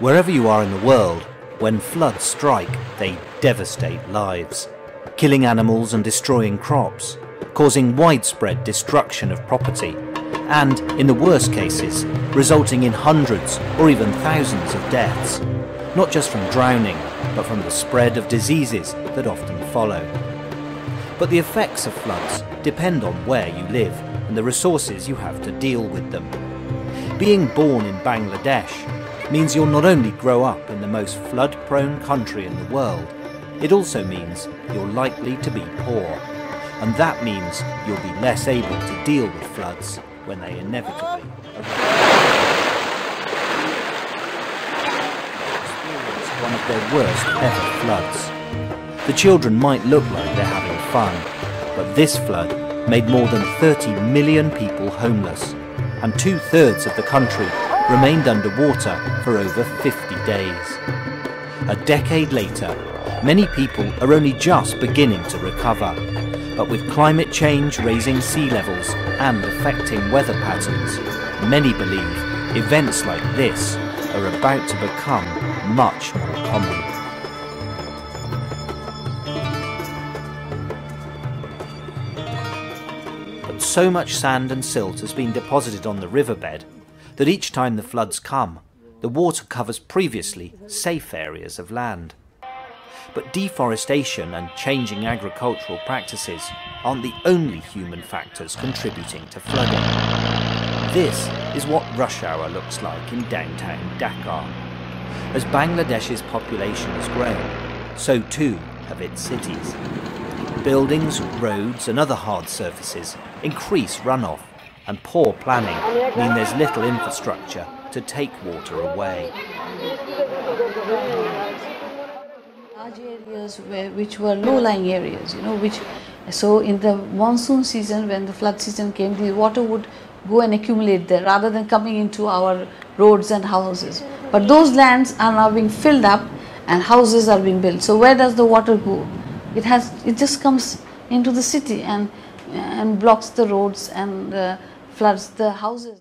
Wherever you are in the world, when floods strike, they devastate lives, killing animals and destroying crops, causing widespread destruction of property, and, in the worst cases, resulting in hundreds or even thousands of deaths, not just from drowning, but from the spread of diseases that often follow. But the effects of floods depend on where you live and the resources you have to deal with them. Being born in Bangladesh means you'll not only grow up in the most flood-prone country in the world, it also means you're likely to be poor. And that means you'll be less able to deal with floods when they inevitably arrive. Experience one of their worst ever floods. The children might look like they're having fun, but this flood made more than 30 million people homeless, and 2/3 of the country remained underwater for over 50 days. A decade later, many people are only just beginning to recover, but with climate change raising sea levels and affecting weather patterns, many believe events like this are about to become much more common. But so much sand and silt has been deposited on the riverbed that each time the floods come, the water covers previously safe areas of land. But deforestation and changing agricultural practices aren't the only human factors contributing to flooding. This is what rush hour looks like in downtown Dhaka. As Bangladesh's population has grown, so too have its cities. Buildings, roads and other hard surfaces increase runoff, and poor planning mean there's little infrastructure to take water away. Large areas which were low-lying areas, so in the monsoon season, when the flood season came, the water would go and accumulate there rather than coming into our roads and houses. But those lands are now being filled up and houses are being built. So where does the water go? It just comes into the city and blocks the roads and floods the houses.